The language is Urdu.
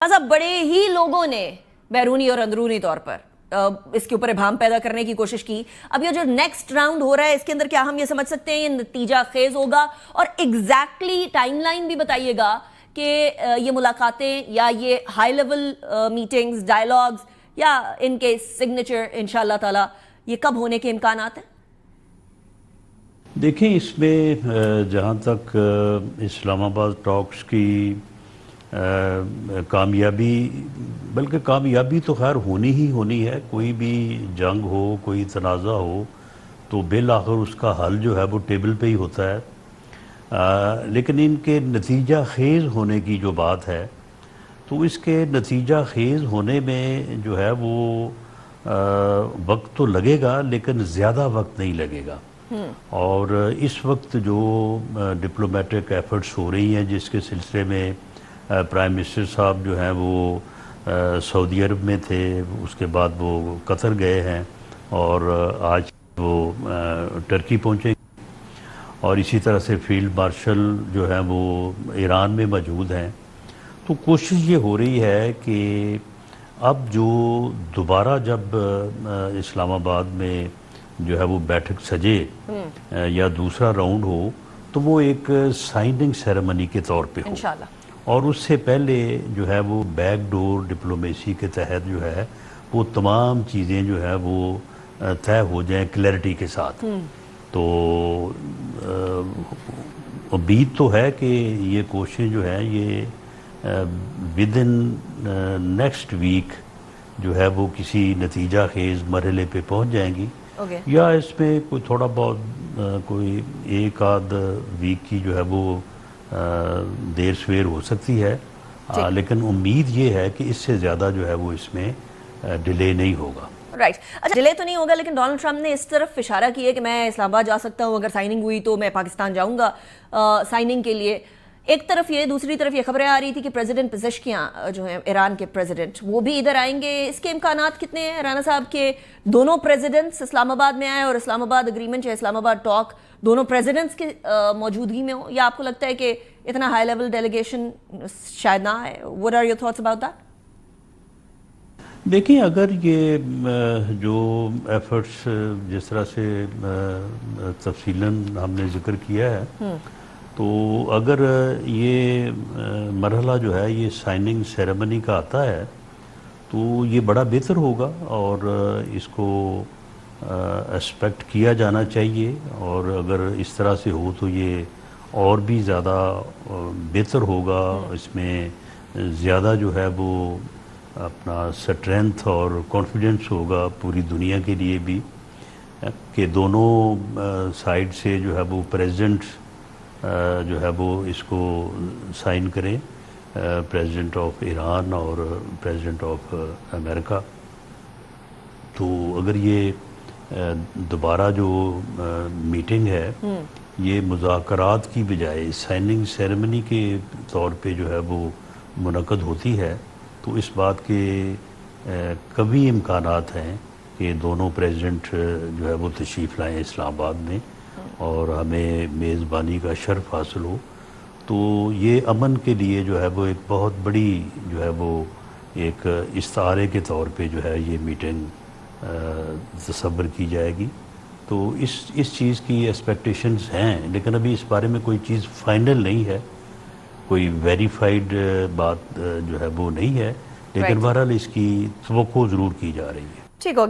بڑے ہی لوگوں نے بیرونی اور اندرونی طور پر اس کے اوپر ابہام پیدا کرنے کی کوشش کی. اب یہ جو نیکسٹ راؤنڈ ہو رہا ہے اس کے اندر کیا ہم یہ سمجھ سکتے ہیں یہ نتیجہ خیز ہوگا؟ اور ایگزیکٹلی ٹائم لائن بھی بتائیے گا کہ یہ ملاقاتیں یا یہ ہائی لیول میٹنگز، ڈائلاگز یا ان کے سگنیچر انشاءاللہ تعالی یہ کب ہونے کے امکانات ہیں؟ دیکھیں، اس میں جہاں تک اسلام آباد ٹاکس کی کامیابی، بلکہ کامیابی تو خیر ہونی ہی ہونی ہے. کوئی بھی جنگ ہو، کوئی تنازع ہو تو بالآخر اس کا حل جو ہے وہ ٹیبل پہ ہی ہوتا ہے. لیکن ان کے نتیجہ خیز ہونے کی جو بات ہے تو اس کے نتیجہ خیز ہونے میں جو ہے وہ وقت تو لگے گا، لیکن زیادہ وقت نہیں لگے گا. اور اس وقت جو ڈپلومیٹک ایفرٹس ہو رہی ہیں جس کے سلسلے میں پرائم منسٹر صاحب جو ہیں وہ سعودی عرب میں تھے، اس کے بعد وہ قطر گئے ہیں اور آج وہ ٹرکی پہنچے، اور اسی طرح سے فیلڈ مارشل جو ہیں وہ ایران میں موجود ہیں. تو کوشش یہ ہو رہی ہے کہ اب جو دوبارہ جب اسلام آباد میں جو ہے وہ بیٹھک سجے یا دوسرا راؤنڈ ہو تو وہ ایک سائننگ سیریمنی کے طور پہ ہو، انشاءاللہ. اور اس سے پہلے جو ہے وہ بیک ڈور ڈپلومیسی کے تحت جو ہے وہ تمام چیزیں جو ہے وہ طے ہو جائیں کلیئرٹی کے ساتھ. تو امید تو ہے کہ یہ کوششیں جو ہیں یہ ود ان نیکسٹ ویک جو ہے وہ کسی نتیجہ خیز مرحلے پہ پہنچ جائیں گی. یا اس میں کوئی تھوڑا بہت کوئی ایک آدھ ویک کی جو ہے وہ دیر سویر ہو سکتی ہے، لیکن امید یہ ہے کہ اس سے زیادہ جو ہے وہ اس میں ڈیلے نہیں ہوگا. رائٹ. اچھا، ڈیلے تو نہیں ہوگا، لیکن ڈونلڈ ٹرمپ نے اس طرف اشارہ کیا کہ میں اسلام آباد جا سکتا ہوں، اگر سائننگ ہوئی تو میں پاکستان جاؤں گا سائننگ کے لیے. ایک طرف یہ، دوسری طرف یہ خبریں آ رہی تھی کہ پریزیڈنٹ پزشکیاں جو ہیں ایران کے پریزیڈنٹ وہ بھی ادھر آئیں گے. اس کے امکانات کتنے ہیں رانا صاحب کہ دونوں پریزیڈنٹس اسلام آباد میں آئے اور اسلام آباد اگریمنٹ یا اسلام آباد ٹاک دونوں پریزیڈنٹس کی موجودگی میں ہو، یا آپ کو لگتا ہے کہ اتنا ہائی لیول ڈیلیگیشن شاید نہ آئے؟ What are your thoughts about that؟ دیکھیں، اگر یہ جو ایفرٹس جس طرح سے تفصیلاً ہم نے ذکر کیا ہے تو اگر یہ مرحلہ جو ہے یہ سائننگ سیریمنی کا آتا ہے تو یہ بڑا بہتر ہوگا اور اس کو ایکسپیکٹ کیا جانا چاہیے. اور اگر اس طرح سے ہو تو یہ اور بھی زیادہ بہتر ہوگا. اس میں زیادہ جو ہے وہ اپنا اسٹرینتھ اور کانفیڈنس ہوگا پوری دنیا کے لیے بھی کہ دونوں سائیڈ سے جو ہے وہ پریزیڈنٹ جو ہے وہ اس کو سائن کریں، پریزیڈنٹ آف ایران اور پریزیڈنٹ آف امریکہ. تو اگر یہ دوبارہ جو میٹنگ ہے یہ مذاکرات کی بجائے سائننگ سیریمنی کے طور پہ جو ہے وہ منعقد ہوتی ہے تو اس بات کے کبھی امکانات ہیں کہ دونوں پریزیڈنٹ جو ہے وہ تشریف لائیں اسلام آباد میں اور ہمیں میزبانی کا شرف حاصل ہو. تو یہ امن کے لیے جو ہے وہ ایک بہت بڑی جو ہے وہ ایک استعارے کے طور پہ جو ہے یہ میٹنگ تصور کی جائے گی. تو اس چیز کی ایکسپیکٹیشنز ہیں، لیکن ابھی اس بارے میں کوئی چیز فائنل نہیں ہے، کوئی ویریفائڈ بات جو ہے وہ نہیں ہے، لیکن بہرحال اس کی توقع ضرور کی جا رہی ہے. ٹھیک ہو